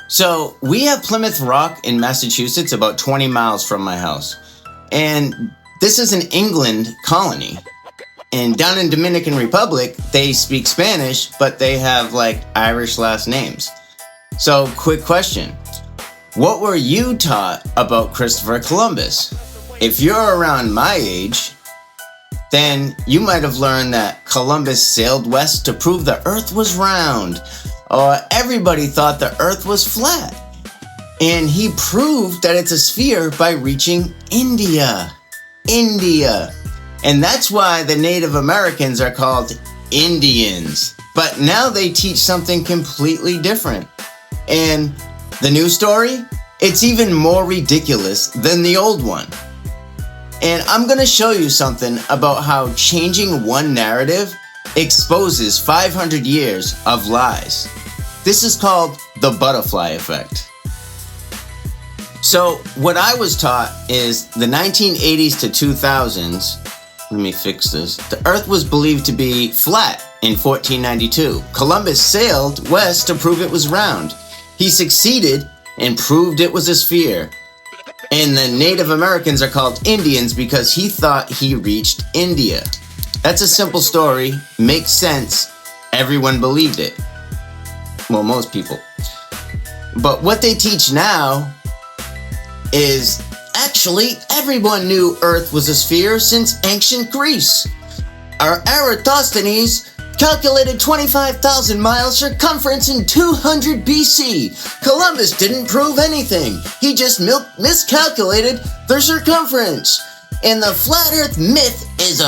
So we have Plymouth Rock in Massachusetts, about 20 miles from my house. And this is an England colony. And down in Dominican Republic, they speak Spanish, but they have like Irish last names. So quick question. What were you taught about Christopher Columbus? If you're around my age, then you might have learned that Columbus sailed west to prove the earth was round. Or everybody thought the earth was flat. And he proved that it's a sphere by reaching India. And that's why the Native Americans are called Indians. But now they teach something completely different. And the new story? It's even more ridiculous than the old one. And I'm going to show you something about how changing one narrative exposes 500 years of lies. This is called the butterfly effect. So what I was taught is the 1980s to 2000s, let me fix this. The earth was believed to be flat in 1492. Columbus sailed west to prove it was round. He succeeded and proved it was a sphere. And the Native Americans are called Indians because he thought he reached India. That's a simple story, makes sense, everyone believed it. Well, most people. But what they teach now is actually everyone knew Earth was a sphere since ancient Greece. Our Eratosthenes calculated 25,000 miles circumference in 200 BC. Columbus didn't prove anything. He just miscalculated the circumference. And the flat Earth myth is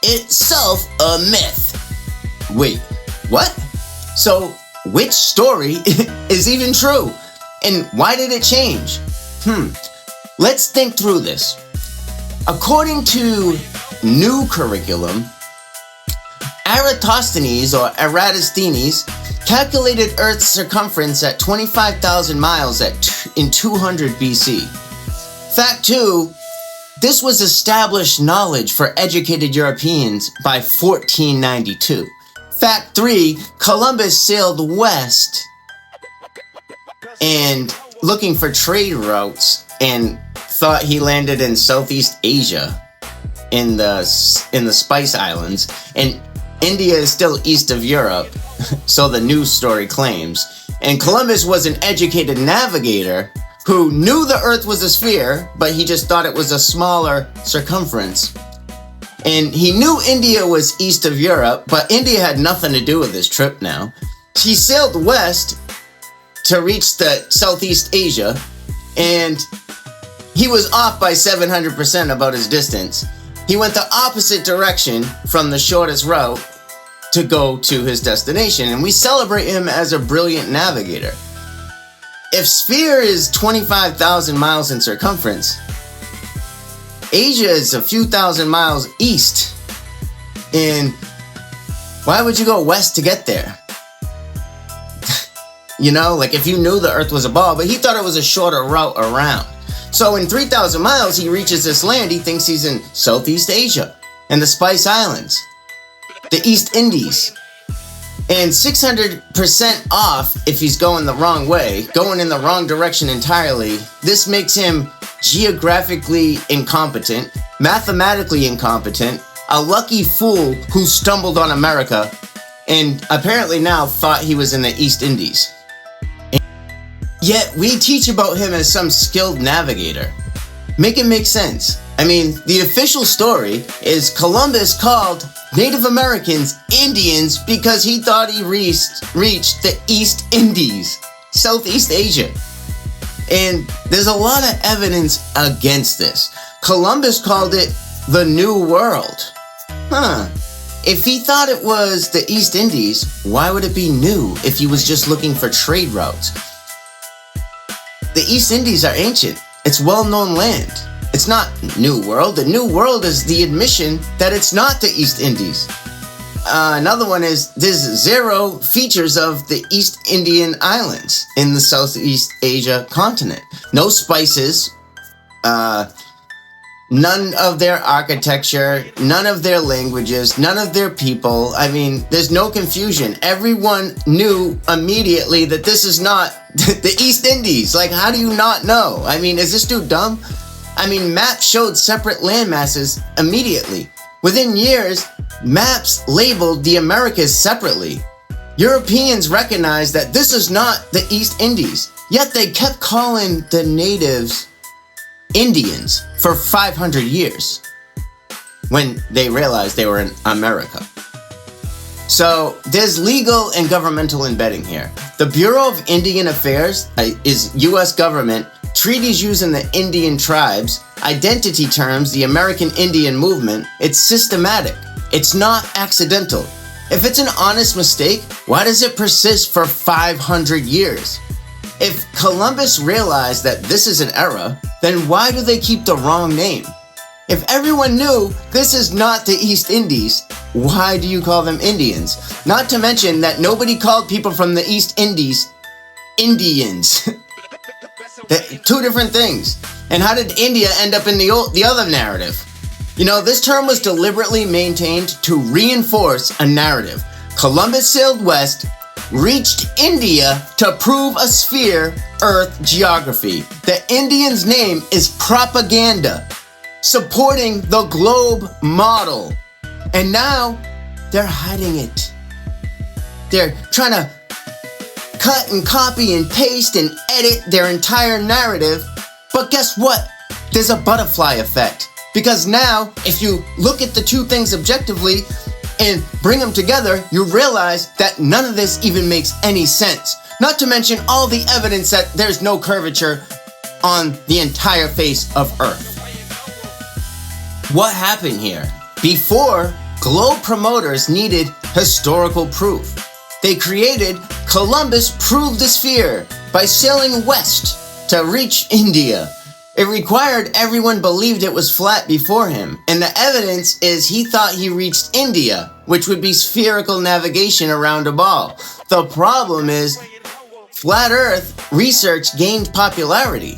itself a myth. Wait, what? So which story is even true? And why did it change? Let's think through this. According to new curriculum, Eratosthenes or Eratosthenes calculated Earth's circumference at 25,000 miles in 200 BC. Fact 2, this was established knowledge for educated Europeans by 1492. Fact 3, Columbus sailed west and looking for trade routes and thought he landed in Southeast Asia in the Spice Islands, and India is still east of Europe, so the news story claims. And Columbus was an educated navigator who knew the earth was a sphere, but he just thought it was a smaller circumference. And he knew India was east of Europe, but India had nothing to do with this trip now. He sailed west to reach the Southeast Asia, and he was off by 700% about his distance. He went the opposite direction from the shortest route to go to his destination, and we celebrate him as a brilliant navigator. If sphere is 25,000 miles in circumference, Asia is a few thousand miles east. And why would you go west to get there? You know, like if you knew the earth was a ball, but he thought it was a shorter route around. So in 3,000 miles, he reaches this land. He thinks he's in Southeast Asia and the Spice Islands, the East Indies. And 600% off if he's going the wrong way, going in the wrong direction entirely. This makes him geographically incompetent, mathematically incompetent, a lucky fool who stumbled on America, and apparently now thought he was in the East Indies. Yet we teach about him as some skilled navigator. Make it make sense. I mean, the official story is Columbus called Native Americans Indians because he thought he reached the East Indies, Southeast Asia. And there's a lot of evidence against this. Columbus called it the New World. If he thought it was the East Indies, why would it be new if he was just looking for trade routes? The East Indies are ancient. It's well-known land. It's not New World. The New World is the admission that it's not the East Indies. Another one is there's 0 features of the East Indian Islands in the Southeast Asia continent. No spices, none of their architecture, none of their languages, none of their people. I mean, there's no confusion. Everyone knew immediately that this is not The East Indies. Like, how do you not know? I mean, is this dude dumb? I mean, maps showed separate land masses immediately. Within years, maps labeled the Americas separately. Europeans recognized that this is not the East Indies, yet they kept calling the natives Indians for 500 years when they realized they were in America. So there's legal and governmental embedding here. The Bureau of Indian Affairs is U.S. government, treaties using the Indian tribes, identity terms, the American Indian movement. It's systematic. It's not accidental. If it's an honest mistake, why does it persist for 500 years? If Columbus realized that this is an error, then why do they keep the wrong name? If everyone knew this is not the East Indies, why do you call them Indians? Not to mention that nobody called people from the East Indies Indians. Two different things. And how did India end up in the other narrative? You know, this term was deliberately maintained to reinforce a narrative. Columbus sailed west, reached India to prove a sphere Earth geography. The Indians' name is propaganda, supporting the globe model. And now they're hiding it. They're trying to cut and copy and paste and edit their entire narrative. But guess what? There's a butterfly effect. Because now, if you look at the two things objectively and bring them together, you realize that none of this even makes any sense. Not to mention all the evidence that there's no curvature on the entire face of Earth. What happened here? Before, globe promoters needed historical proof. They created Columbus proved the sphere by sailing west to reach India. It required everyone believed it was flat before him, and the evidence is he thought he reached India, which would be spherical navigation around a ball. The problem is, flat Earth research gained popularity.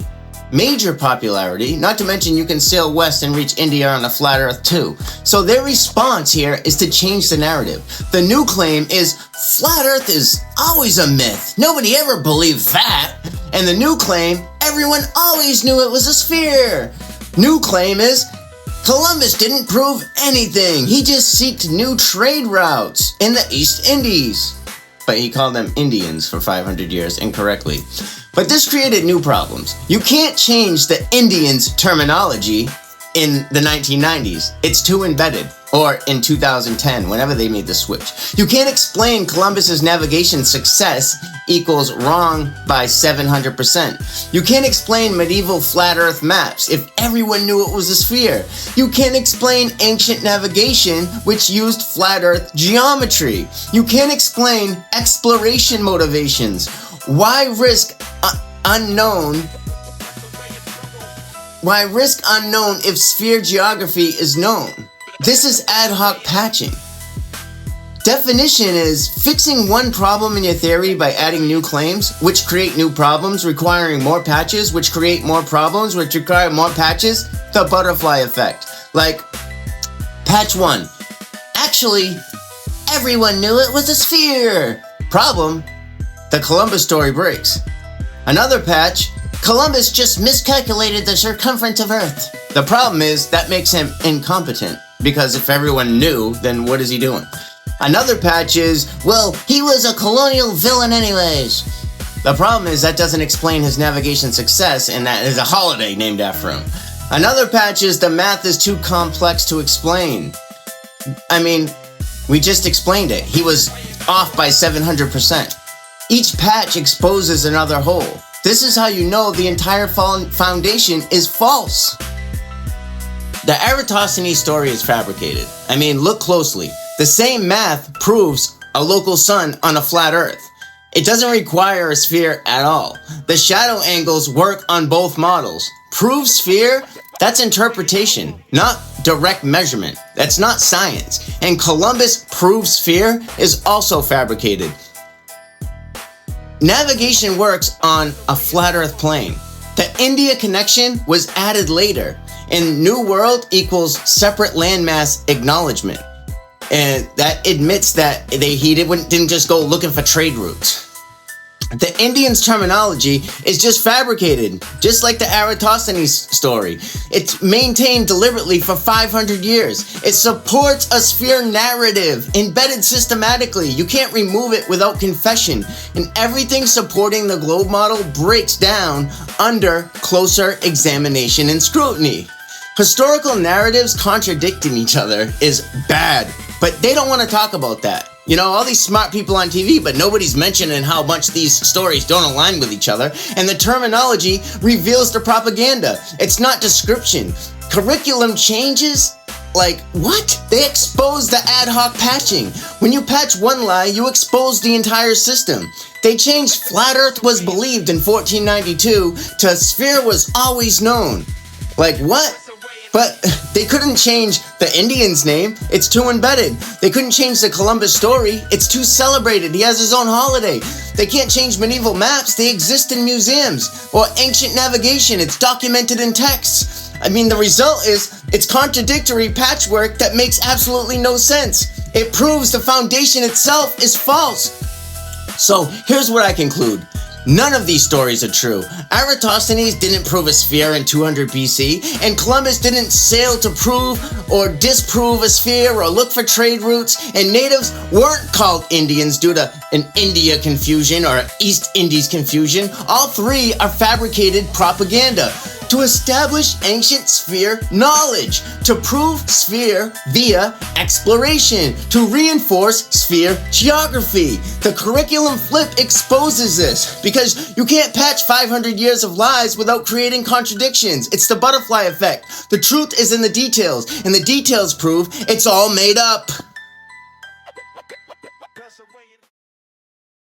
Major popularity, not to mention you can sail west and reach India on a flat Earth too. So their response here is to change the narrative. The new claim is flat Earth is always a myth. Nobody ever believed that. And the new claim, everyone always knew it was a sphere. New claim is Columbus didn't prove anything. He just sought new trade routes in the East Indies. But he called them Indians for 500 years incorrectly. But this created new problems. You can't change the Indians terminology in the 1990s. It's too embedded. Or in 2010, whenever they made the switch. You can't explain Columbus's navigation success equals wrong by 700%. You can't explain medieval flat Earth maps if everyone knew it was a sphere. You can't explain ancient navigation which used flat Earth geometry. You can't explain exploration motivations. Why risk unknown? Why risk unknown if sphere geography is known? This is ad hoc patching. Definition is fixing one problem in your theory by adding new claims, which create new problems, requiring more patches, which create more problems, which require more patches. The butterfly effect. Like, patch 1. Actually, everyone knew it was a sphere. Problem, the Columbus story breaks. Another patch, Columbus just miscalculated the circumference of Earth. The problem is that makes him incompetent. Because if everyone knew, then what is he doing? Another patch is, well, he was a colonial villain anyways. The problem is that doesn't explain his navigation success, and that is a holiday named after him. Another patch is the math is too complex to explain. I mean, we just explained it. He was off by 700%. Each patch exposes another hole. This is how you know the entire foundation is false. The Eratosthenes story is fabricated. I mean, look closely. The same math proves a local sun on a flat Earth. It doesn't require a sphere at all. The shadow angles work on both models. Prove sphere? That's interpretation, not direct measurement. That's not science. And Columbus proved sphere is also fabricated. Navigation works on a flat Earth plane. The India connection was added later. And New World equals separate landmass acknowledgement. And that admits that he didn't just go looking for trade routes. The Indians' terminology is just fabricated, just like the Eratosthenes story. It's maintained deliberately for 500 years. It supports a sphere narrative, embedded systematically. You can't remove it without confession. And everything supporting the globe model breaks down under closer examination and scrutiny. Historical narratives contradicting each other is bad, but they don't want to talk about that. You know, all these smart people on TV, but nobody's mentioning how much these stories don't align with each other, and the terminology reveals the propaganda. It's not description. Curriculum changes? Like, what? They expose the ad hoc patching. When you patch one lie, you expose the entire system. They changed flat earth was believed in 1492 to sphere was always known. Like, what? But they couldn't change the Indian's name. It's too embedded. They couldn't change the Columbus story. It's too celebrated. He has his own holiday. They can't change medieval maps. They exist in museums. Or ancient navigation. It's documented in texts. I mean, the result is it's contradictory patchwork that makes absolutely no sense. It proves the foundation itself is false. So here's what I conclude. None of these stories are true. Eratosthenes didn't prove a sphere in 200 BC, and Columbus didn't sail to prove or disprove a sphere or look for trade routes, and natives weren't called Indians due to an India confusion or East Indies confusion. All three are fabricated propaganda to establish ancient sphere knowledge, to prove sphere via exploration, to reinforce sphere geography. The curriculum flip exposes this because you can't patch 500 years of lies without creating contradictions. It's the butterfly effect. The truth is in the details, and the details prove it's all made up.